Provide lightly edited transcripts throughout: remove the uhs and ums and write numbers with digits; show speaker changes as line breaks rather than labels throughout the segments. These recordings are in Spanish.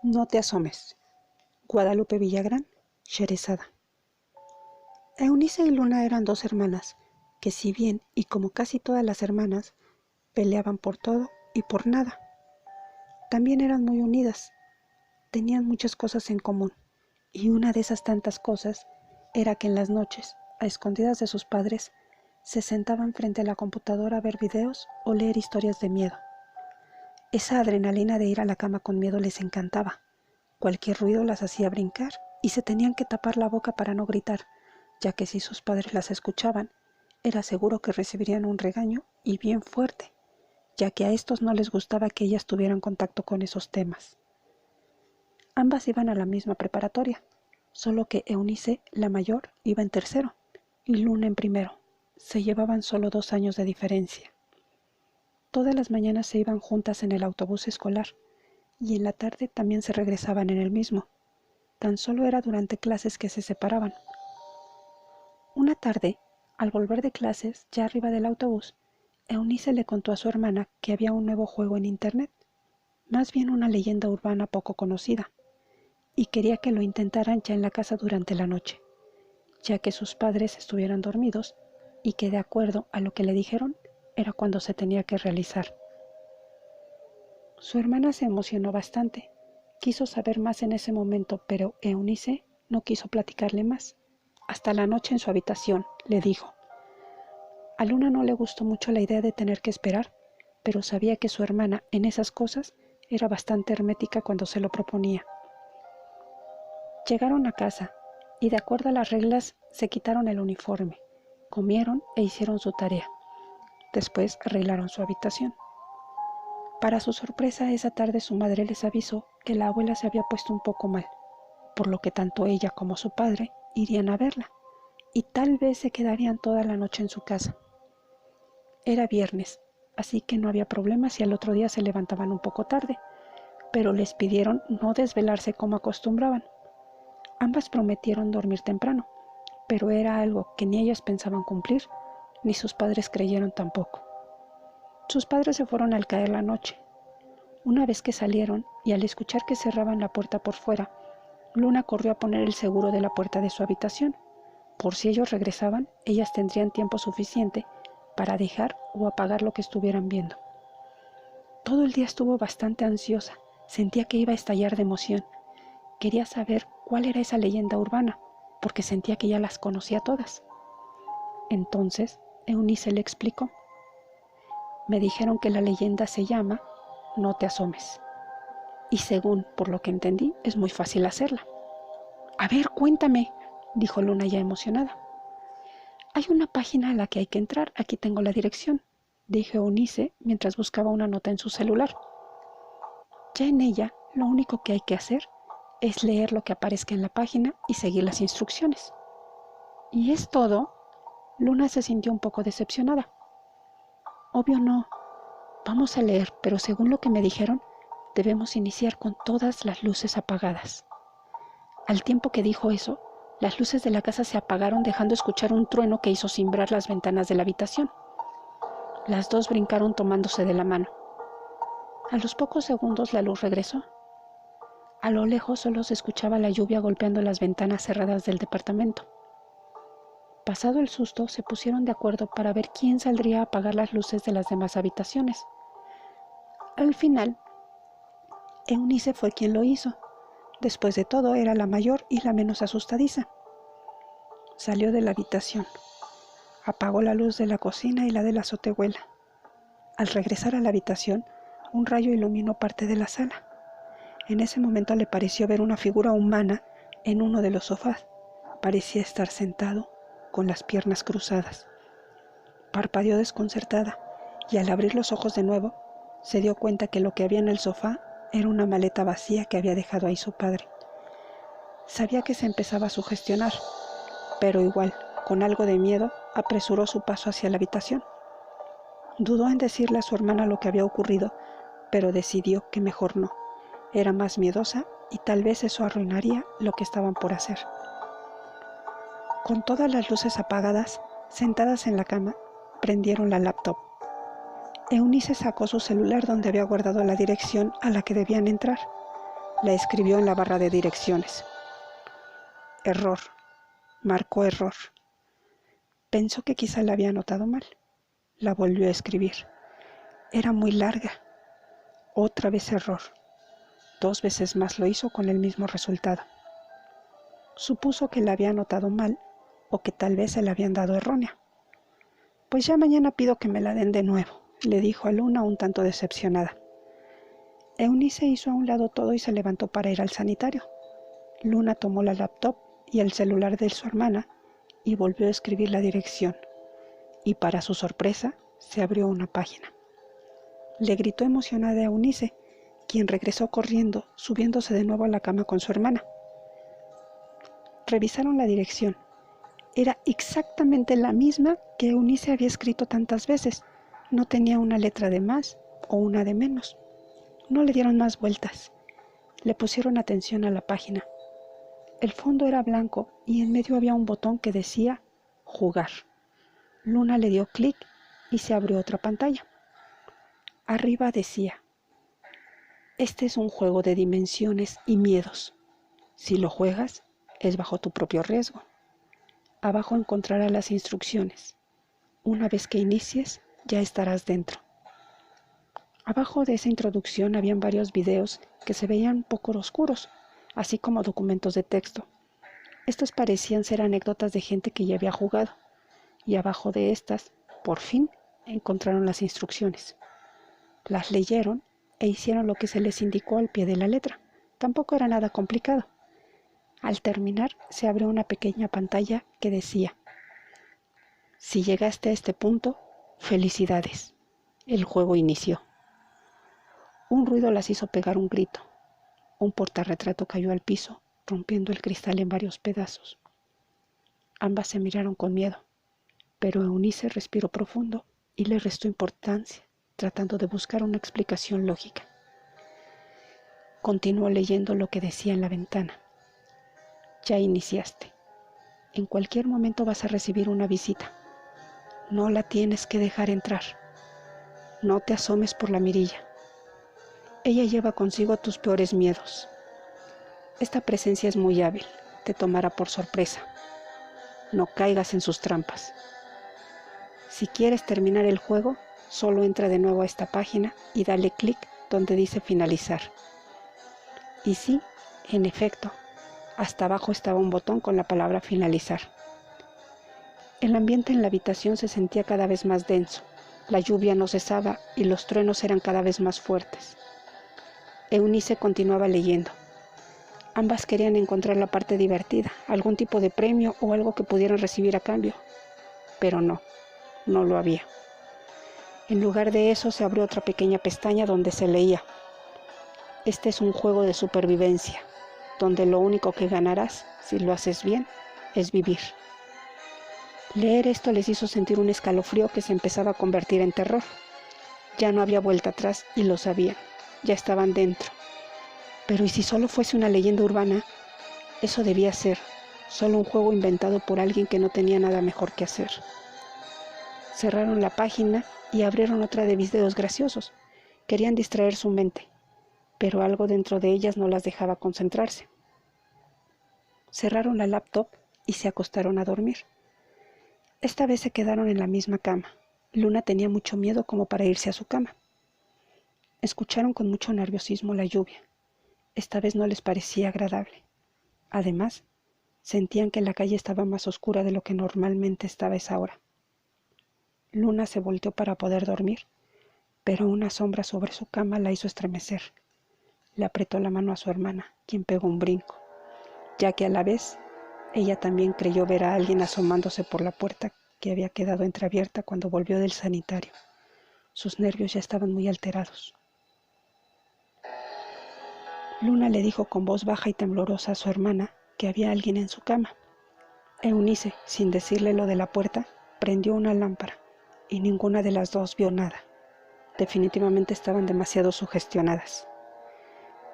No te asomes. Guadalupe Villagrán, Sherezada. Eunice y Luna eran dos hermanas, que si bien, y como casi todas las hermanas, peleaban por todo y por nada, también eran muy unidas, tenían muchas cosas en común, y una de esas tantas cosas era que en las noches, a escondidas de sus padres, se sentaban frente a la computadora a ver videos o leer historias de miedo. Esa adrenalina de ir a la cama con miedo les encantaba. Cualquier ruido las hacía brincar y se tenían que tapar la boca para no gritar, ya que si sus padres las escuchaban, era seguro que recibirían un regaño y bien fuerte, ya que a estos no les gustaba que ellas tuvieran contacto con esos temas. Ambas iban a la misma preparatoria, solo que Eunice, la mayor, iba en tercero y Luna en primero. Se llevaban solo 2 años de diferencia. Todas las mañanas se iban juntas en el autobús escolar y en la tarde también se regresaban en el mismo. Tan solo era durante clases que se separaban. Una tarde, al volver de clases, ya arriba del autobús, Eunice le contó a su hermana que había un nuevo juego en internet, más bien una leyenda urbana poco conocida, y quería que lo intentaran ya en la casa durante la noche, ya que sus padres estuvieran dormidos y que de acuerdo a lo que le dijeron, era cuando se tenía que realizar. Su hermana se emocionó bastante. Quiso saber más en ese momento, pero Eunice no quiso platicarle más. Hasta la noche en su habitación, le dijo. A Luna no le gustó mucho la idea de tener que esperar, pero sabía que su hermana en esas cosas era bastante hermética cuando se lo proponía. Llegaron a casa y de acuerdo a las reglas se quitaron el uniforme, comieron e hicieron su tarea. Después arreglaron su habitación. Para su sorpresa, esa tarde su madre les avisó que la abuela se había puesto un poco mal, por lo que tanto ella como su padre irían a verla, y tal vez se quedarían toda la noche en su casa. Era viernes, así que no había problema si al otro día se levantaban un poco tarde, pero les pidieron no desvelarse como acostumbraban. Ambas prometieron dormir temprano, pero era algo que ni ellas pensaban cumplir, ni sus padres creyeron tampoco. Sus padres se fueron al caer la noche. Una vez que salieron y al escuchar que cerraban la puerta por fuera, Luna corrió a poner el seguro de la puerta de su habitación. Por si ellos regresaban, ellas tendrían tiempo suficiente para dejar o apagar lo que estuvieran viendo. Todo el día estuvo bastante ansiosa, sentía que iba a estallar de emoción. Quería saber cuál era esa leyenda urbana, porque sentía que ya las conocía todas. Entonces, Eunice le explicó. Me dijeron que la leyenda se llama No te asomes. Y según por lo que entendí, es muy fácil hacerla. A ver, cuéntame, dijo Luna ya emocionada. Hay una página a la que hay que entrar, aquí tengo la dirección, dijo Eunice mientras buscaba una nota en su celular. Ya en ella, lo único que hay que hacer es leer lo que aparezca en la página y seguir las instrucciones. ¿Y es todo? Luna se sintió un poco decepcionada. Obvio no. Vamos a leer, pero según lo que me dijeron, debemos iniciar con todas las luces apagadas. Al tiempo que dijo eso, las luces de la casa se apagaron dejando escuchar un trueno que hizo cimbrar las ventanas de la habitación. Las dos brincaron tomándose de la mano. A los pocos segundos la luz regresó. A lo lejos solo se escuchaba la lluvia golpeando las ventanas cerradas del departamento. Pasado el susto, se pusieron de acuerdo para ver quién saldría a apagar las luces de las demás habitaciones. Al final, Eunice fue quien lo hizo. Después de todo, era la mayor y la menos asustadiza. Salió de la habitación. Apagó la luz de la cocina y la de la azotehuela. Al regresar a la habitación, un rayo iluminó parte de la sala. En ese momento le pareció ver una figura humana en uno de los sofás. Parecía estar sentado, con las piernas cruzadas. Parpadeó desconcertada y al abrir los ojos de nuevo, se dio cuenta que lo que había en el sofá era una maleta vacía que había dejado ahí su padre. Sabía que se empezaba a sugestionar, pero igual, con algo de miedo, apresuró su paso hacia la habitación. Dudó en decirle a su hermana lo que había ocurrido, pero decidió que mejor no. Era más miedosa y tal vez eso arruinaría lo que estaban por hacer. Con todas las luces apagadas, sentadas en la cama, prendieron la laptop. Eunice sacó su celular donde había guardado la dirección a la que debían entrar. La escribió en la barra de direcciones. Error. Marcó error. Pensó que quizá la había anotado mal. La volvió a escribir. Era muy larga. Otra vez error. 2 veces más lo hizo con el mismo resultado. Supuso que la había anotado mal o que tal vez se la habían dado errónea. Pues ya mañana pido que me la den de nuevo, le dijo a Luna un tanto decepcionada. Eunice hizo a un lado todo y se levantó para ir al sanitario. Luna tomó la laptop y el celular de su hermana y volvió a escribir la dirección. Y para su sorpresa, se abrió una página. Le gritó emocionada a Eunice, quien regresó corriendo, subiéndose de nuevo a la cama con su hermana. Revisaron la dirección. Era exactamente la misma que Eunice había escrito tantas veces. No tenía una letra de más o una de menos. No le dieron más vueltas. Le pusieron atención a la página. El fondo era blanco y en medio había un botón que decía Jugar. Luna le dio clic y se abrió otra pantalla. Arriba decía: este es un juego de dimensiones y miedos. Si lo juegas, es bajo tu propio riesgo. Abajo encontrarás las instrucciones. Una vez que inicies, ya estarás dentro. Abajo de esa introducción habían varios videos que se veían un poco oscuros, así como documentos de texto. Estos parecían ser anécdotas de gente que ya había jugado, y abajo de estas, por fin, encontraron las instrucciones. Las leyeron e hicieron lo que se les indicó al pie de la letra. Tampoco era nada complicado. Al terminar, se abrió una pequeña pantalla que decía: si llegaste a este punto, felicidades. El juego inició. Un ruido las hizo pegar un grito. Un portarretrato cayó al piso, rompiendo el cristal en varios pedazos. Ambas se miraron con miedo, pero Eunice respiró profundo y le restó importancia, tratando de buscar una explicación lógica. Continuó leyendo lo que decía en la ventana. Ya iniciaste. En cualquier momento vas a recibir una visita. No la tienes que dejar entrar. No te asomes por la mirilla. Ella lleva consigo tus peores miedos. Esta presencia es muy hábil. Te tomará por sorpresa. No caigas en sus trampas. Si quieres terminar el juego, solo entra de nuevo a esta página y dale clic donde dice finalizar. Y sí, en efecto, hasta abajo estaba un botón con la palabra finalizar. El ambiente en la habitación se sentía cada vez más denso. La lluvia no cesaba y los truenos eran cada vez más fuertes. Eunice continuaba leyendo. Ambas querían encontrar la parte divertida, algún tipo de premio o algo que pudieran recibir a cambio. Pero no lo había. En lugar de eso se abrió otra pequeña pestaña donde se leía: este es un juego de supervivencia, donde lo único que ganarás, si lo haces bien, es vivir. Leer esto les hizo sentir un escalofrío que se empezaba a convertir en terror. Ya no había vuelta atrás y lo sabían. Ya estaban dentro. Pero ¿y si solo fuese una leyenda urbana? Eso debía ser solo un juego inventado por alguien que no tenía nada mejor que hacer. Cerraron la página y abrieron otra de videos graciosos. Querían distraer su mente, pero algo dentro de ellas no las dejaba concentrarse. Cerraron la laptop y se acostaron a dormir. Esta vez se quedaron en la misma cama. Luna tenía mucho miedo como para irse a su cama. Escucharon con mucho nerviosismo la lluvia. Esta vez no les parecía agradable. Además, sentían que la calle estaba más oscura de lo que normalmente estaba a esa hora. Luna se volteó para poder dormir, pero una sombra sobre su cama la hizo estremecer. Le apretó la mano a su hermana, quien pegó un brinco, ya que a la vez ella también creyó ver a alguien asomándose por la puerta que había quedado entreabierta cuando volvió del sanitario. Sus nervios ya estaban muy alterados. Luna le dijo con voz baja y temblorosa a su hermana que había alguien en su cama. Eunice, sin decirle lo de la puerta, prendió una lámpara y ninguna de las dos vio nada. Definitivamente estaban demasiado sugestionadas.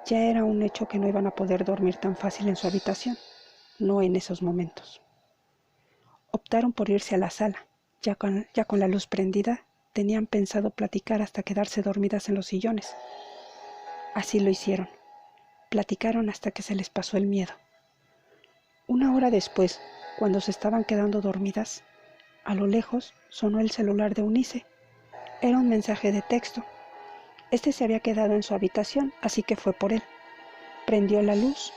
Ya era un hecho que no iban a poder dormir tan fácil en su habitación, no en esos momentos. Optaron por irse a la sala. Ya con la luz prendida, tenían pensado platicar hasta quedarse dormidas en los sillones. Así lo hicieron. Platicaron hasta que se les pasó el miedo. Una hora después, cuando se estaban quedando dormidas, a lo lejos sonó el celular de Eunice. Era un mensaje de texto. Este se había quedado en su habitación, así que fue por él. Prendió la luz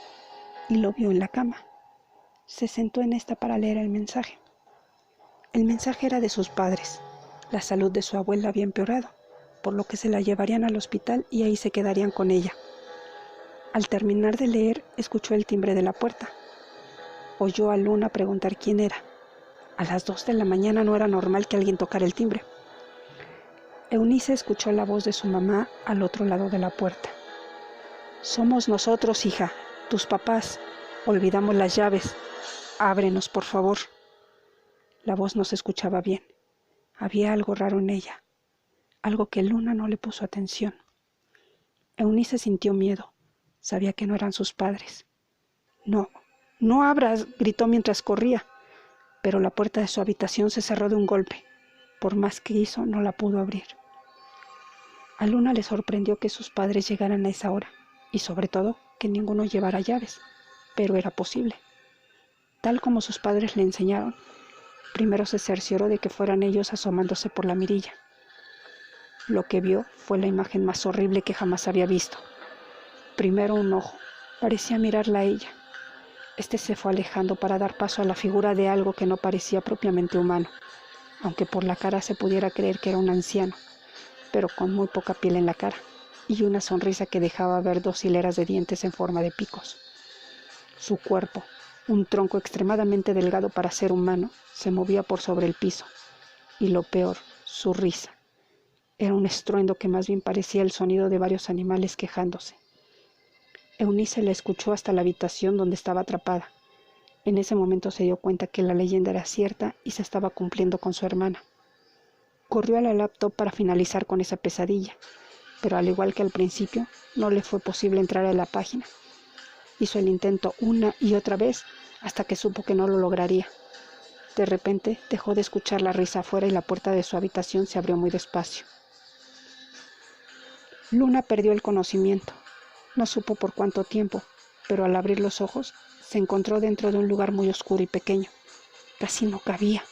y lo vio en la cama. Se sentó en esta para leer el mensaje. El mensaje era de sus padres. La salud de su abuela había empeorado, por lo que se la llevarían al hospital y ahí se quedarían con ella. Al terminar de leer, escuchó el timbre de la puerta. Oyó a Luna preguntar quién era. A las 2 de la mañana no era normal que alguien tocara el timbre. Eunice escuchó la voz de su mamá al otro lado de la puerta. «Somos nosotros, hija, tus papás. Olvidamos las llaves. Ábrenos, por favor». La voz no se escuchaba bien. Había algo raro en ella, algo que Luna no le puso atención. Eunice sintió miedo. Sabía que no eran sus padres. «No, no abras», gritó mientras corría, pero la puerta de su habitación se cerró de un golpe. Por más que hizo, no la pudo abrir. A Luna le sorprendió que sus padres llegaran a esa hora, y sobre todo, que ninguno llevara llaves, pero era posible. Tal como sus padres le enseñaron, primero se cercioró de que fueran ellos asomándose por la mirilla. Lo que vio fue la imagen más horrible que jamás había visto. Primero un ojo, parecía mirarla a ella. Este se fue alejando para dar paso a la figura de algo que no parecía propiamente humano, aunque por la cara se pudiera creer que era un anciano, pero con muy poca piel en la cara y una sonrisa que dejaba ver 2 hileras de dientes en forma de picos. Su cuerpo, un tronco extremadamente delgado para ser humano, se movía por sobre el piso, y lo peor, su risa. Era un estruendo que más bien parecía el sonido de varios animales quejándose. Eunice la escuchó hasta la habitación donde estaba atrapada. En ese momento se dio cuenta que la leyenda era cierta y se estaba cumpliendo con su hermana. Corrió a la laptop para finalizar con esa pesadilla, pero al igual que al principio, no le fue posible entrar a la página. Hizo el intento una y otra vez hasta que supo que no lo lograría. De repente dejó de escuchar la risa afuera y la puerta de su habitación se abrió muy despacio. Luna perdió el conocimiento. No supo por cuánto tiempo, pero al abrir los ojos se encontró dentro de un lugar muy oscuro y pequeño. Casi no cabía.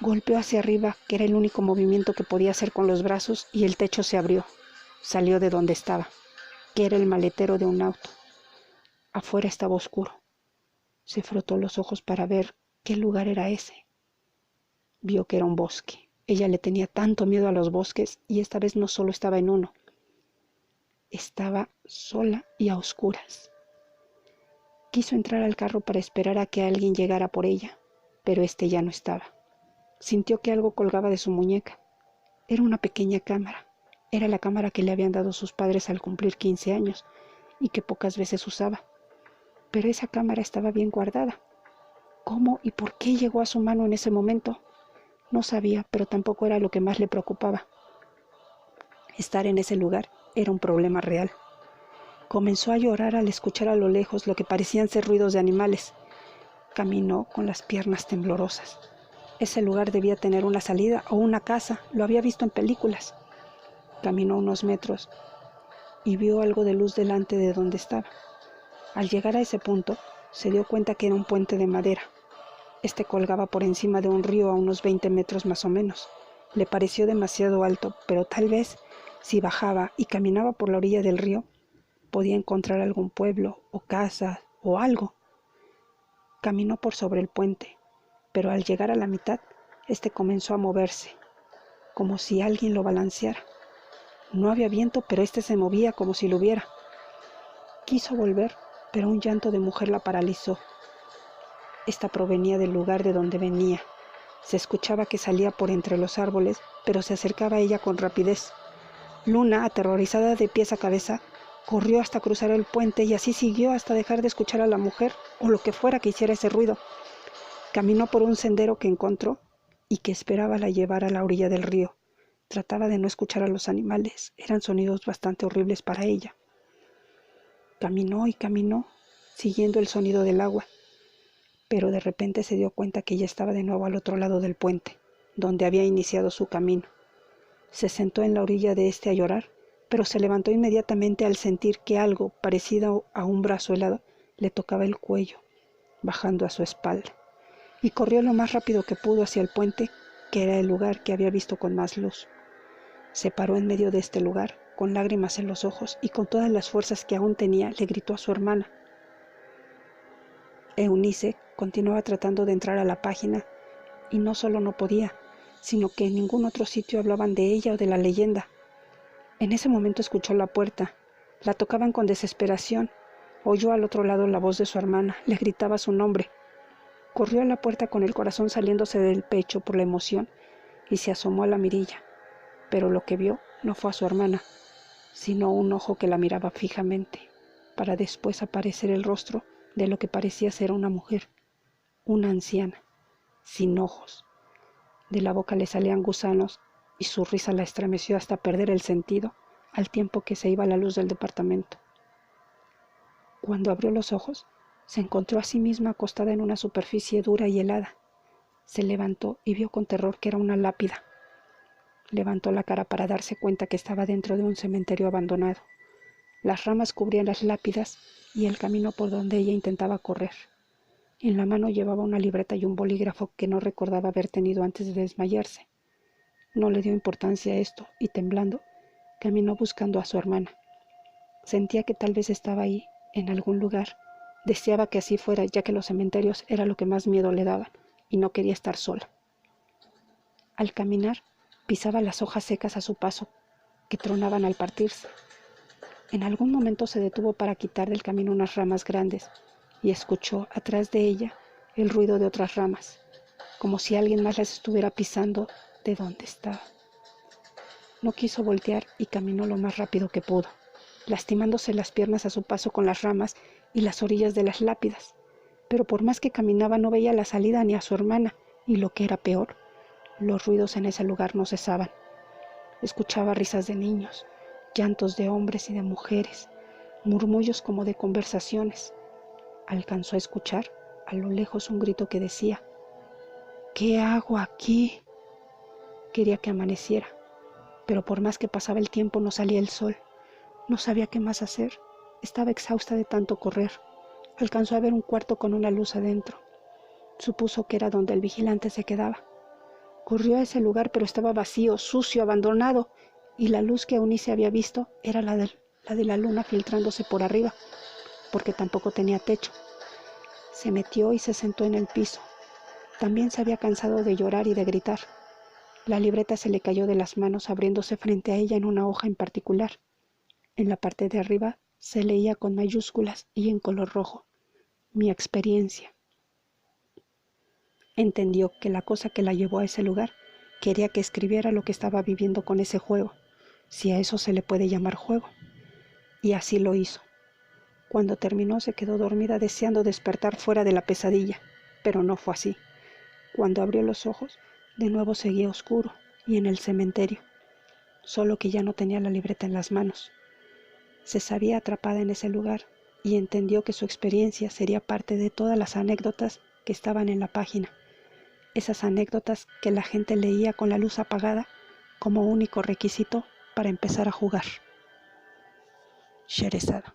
Golpeó hacia arriba, que era el único movimiento que podía hacer con los brazos, y el techo se abrió. Salió de donde estaba, que era el maletero de un auto. Afuera estaba oscuro. Se frotó los ojos para ver qué lugar era ese. Vio que era un bosque. Ella le tenía tanto miedo a los bosques, y esta vez no solo estaba en uno. Estaba sola y a oscuras. Quiso entrar al carro para esperar a que alguien llegara por ella, pero este ya no estaba. Sintió que algo colgaba de su muñeca. Era una pequeña cámara. Era la cámara que le habían dado sus padres al cumplir 15 años y que pocas veces usaba. Pero esa cámara estaba bien guardada. ¿Cómo y por qué llegó a su mano en ese momento? No sabía, pero tampoco era lo que más le preocupaba. Estar en ese lugar era un problema real. Comenzó a llorar al escuchar a lo lejos lo que parecían ser ruidos de animales. Caminó con las piernas temblorosas. Ese lugar debía tener una salida o una casa, lo había visto en películas. Caminó unos metros y vio algo de luz delante de donde estaba. Al llegar a ese punto, se dio cuenta que era un puente de madera. Este colgaba por encima de un río a unos 20 metros más o menos. Le pareció demasiado alto, pero tal vez, si bajaba y caminaba por la orilla del río, podía encontrar algún pueblo o casa o algo. Caminó por sobre el puente, pero al llegar a la mitad, este comenzó a moverse, como si alguien lo balanceara. No había viento, pero este se movía como si lo hubiera. Quiso volver, pero un llanto de mujer la paralizó. Esta provenía del lugar de donde venía. Se escuchaba que salía por entre los árboles, pero se acercaba a ella con rapidez. Luna, aterrorizada de pies a cabeza, corrió hasta cruzar el puente y así siguió hasta dejar de escuchar a la mujer o lo que fuera que hiciera ese ruido. Caminó por un sendero que encontró y que esperaba la llevar a la orilla del río. Trataba de no escuchar a los animales, eran sonidos bastante horribles para ella. Caminó y caminó, siguiendo el sonido del agua, pero de repente se dio cuenta que ya estaba de nuevo al otro lado del puente, donde había iniciado su camino. Se sentó en la orilla de este a llorar pero se levantó inmediatamente al sentir que algo parecido a un brazo helado le tocaba el cuello, bajando a su espalda, y corrió lo más rápido que pudo hacia el puente, que era el lugar que había visto con más luz. Se paró en medio de este lugar, con lágrimas en los ojos, y con todas las fuerzas que aún tenía, le gritó a su hermana. Eunice continuaba tratando de entrar a la página, y no solo no podía, sino que en ningún otro sitio hablaban de ella o de la leyenda. En ese momento escuchó la puerta. La tocaban con desesperación. Oyó al otro lado la voz de su hermana. Le gritaba su nombre. Corrió a la puerta con el corazón saliéndose del pecho por la emoción y se asomó a la mirilla. Pero lo que vio no fue a su hermana, sino un ojo que la miraba fijamente, para después aparecer el rostro de lo que parecía ser una mujer, una anciana, sin ojos. De la boca le salían gusanos y su risa la estremeció hasta perder el sentido, al tiempo que se iba la luz del departamento. Cuando abrió los ojos, se encontró a sí misma acostada en una superficie dura y helada. Se levantó y vio con terror que era una lápida. Levantó la cara para darse cuenta que estaba dentro de un cementerio abandonado. Las ramas cubrían las lápidas y el camino por donde ella intentaba correr. En la mano llevaba una libreta y un bolígrafo que no recordaba haber tenido antes de desmayarse. No le dio importancia a esto y, temblando, caminó buscando a su hermana. Sentía que tal vez estaba ahí, en algún lugar. Deseaba que así fuera, ya que los cementerios era lo que más miedo le daban, y no quería estar sola. Al caminar, pisaba las hojas secas a su paso, que tronaban al partirse. En algún momento se detuvo para quitar del camino unas ramas grandes, y escuchó, atrás de ella, el ruido de otras ramas, como si alguien más las estuviera pisando de donde estaba. No quiso voltear y caminó lo más rápido que pudo, lastimándose las piernas a su paso con las ramas y las orillas de las lápidas. Pero por más que caminaba no veía la salida ni a su hermana, y lo que era peor, los ruidos en ese lugar no cesaban. Escuchaba risas de niños, llantos de hombres y de mujeres, murmullos como de conversaciones. Alcanzó a escuchar a lo lejos un grito que decía: ¿qué hago aquí? Quería que amaneciera, pero por más que pasaba el tiempo no salía el sol. No sabía qué más hacer. Estaba exhausta de tanto correr. Alcanzó a ver un cuarto con una luz adentro. Supuso que era donde el vigilante se quedaba. Corrió a ese lugar, pero estaba vacío, sucio, abandonado, y la luz que Eunice había visto era la de la luna filtrándose por arriba, porque tampoco tenía techo. Se metió y se sentó en el piso. También se había cansado de llorar y de gritar. La libreta se le cayó de las manos, abriéndose frente a ella en una hoja en particular. En la parte de arriba se leía con mayúsculas y en color rojo: mi experiencia. Entendió que la cosa que la llevó a ese lugar quería que escribiera lo que estaba viviendo con ese juego, si a eso se le puede llamar juego. Y así lo hizo. Cuando terminó se quedó dormida deseando despertar fuera de la pesadilla, pero no fue así. Cuando abrió los ojos, de nuevo seguía oscuro y en el cementerio, solo que ya no tenía la libreta en las manos. Se sabía atrapada en ese lugar y entendió que su experiencia sería parte de todas las anécdotas que estaban en la página, esas anécdotas que la gente leía con la luz apagada como único requisito para empezar a jugar. Sherezada.